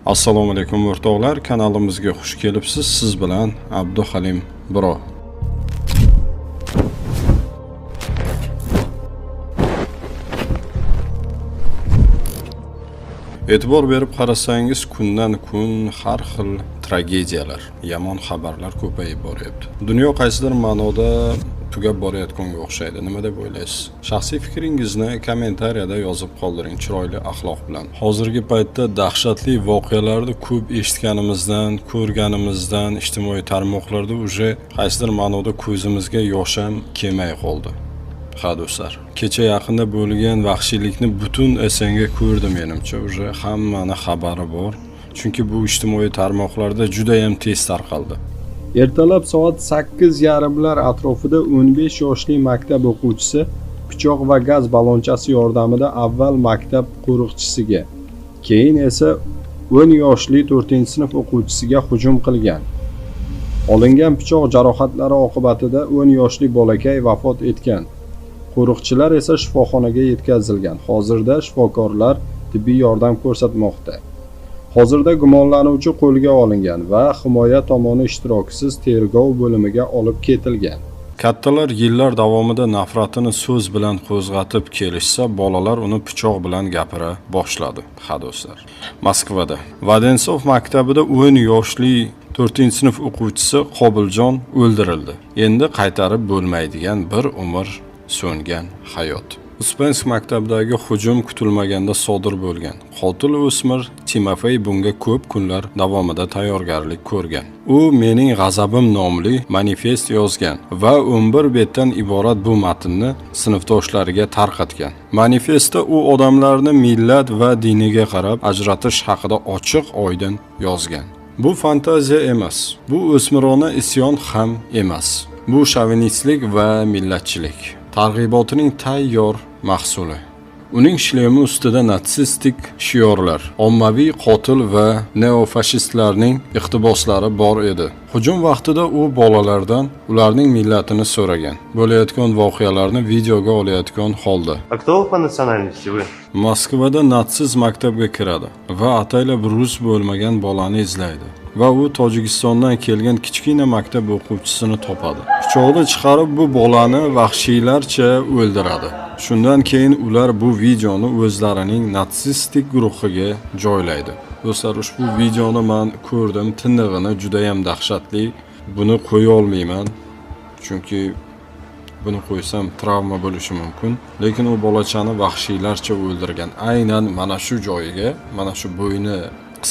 Assalomu alaykum o'rtoqlar, kanalimizga xush kelibsiz. Siz bilan Abduhalim Bro. E'tibor berib qarasangiz, kundan kun har xil tragediyalar, yomon xabarlar ko'payib boryapti. Dunyo qaysidir ma'noda tugab borayotganga o'xshaydi. Nima deb o'ylaysiz? Shaxsiy fikringizni kommentariyada yozib qoldiring, chiroyli axloq bilan. Hozirgi paytda dahshatli voqealarni ko'p eshitganimizdan, ko'rganimizdan, ijtimoiy tarmoqlarda uje qaysidir ma'noda ko'zimizga yosh ham kelmay qoldi. Ha do'stlar, kecha yaqinda bo'lgan vahshiylikni butun esanga ko'rdim menimcha, uje hammani xabari bor. Chunki bu ijtimoiy tarmoqlarda juda ham tez tarqaldi. Ertalab soat 8:30lar atrofida 15 yoshli maktab o'quvchisi pichoq va gaz ballonchasi yordamida avval maktab qo'riqchisiga, keyin esa 10 yoshli 4-sinf o'quvchisiga hujum qilgan. Olingan pichoq jarohatlari oqibatida 10 yoshli bolakay vafot etgan. Qo'riqchilar esa shifoxonaga yetkazilgan. Hozirda shifokorlar tibbiy yordam ko'rsatmoqda. Hozirda gumonlanuvchi qo'lga olingan va himoya tomoni ishtirokisiz tergov bo'limiga olib ketilgan. Kattalar yillar davomida nafratini so'z bilan qo'zg'atib kelishsa, bolalar uni pichoq bilan gapira boshladi. Ha do'stlar. Moskvada Vadensov maktabida 10 yoshli 4-sinf o'quvchisi Qobiljon o'ldirildi. Endi qaytarib bo'lmaydigan bir umr so'ngan hayot. Uspensk maktabidagi hujum kutilmaganda sodir bo'lgan. Qotil o'smir Timofey bunga ko'p kunlar davomida tayyorgarlik ko'rgan. U mening g'azabim nomli manifest yozgan va 11 betdan iborat bu matnni sinfdoshlariga tarqatgan. Manifestda u odamlarni millat va diniga qarab ajratish haqida ochiq-oydin yozgan. Bu fantaziya emas. Bu o'smirona isyon ham emas. Bu shovinistlik va millatchilik targ'ibotining tayyor mahsuli. Uning shlemi ustida natsistik shiorlar, ommaviy qotil va neofashistlarning iqtiboslari bor edi. Hujum vaqtida u bolalardan ularning millatini so'ragan. Bo'layotgan voqealarni videoga olayotgan holda. А кто вы по национальности вы? Moskvada natsiz maktabga kiradi va ataylab rus bo'lmagan bolani izlaydi. Va u Tojikistondan kelgan kichkina maktab o'quvchisini topadi. Pichoqni chiqarib bu bolani vahshiylarcha o'ldiradi. Shundan keyin ular bu videoni o'zlarining natsistik guruhiga joylaydi. Do'stlar, ushbu videoni men ko'rdim, tinig'ini juda ham dahshatli. Buni qo'ya olmayman. Chunki buni qo'ysam travma bo'lishi mumkin. Lekin u bolachani vahshiylarcha o'ldirgan. Aynan mana shu joyiga, mana shu bo'yni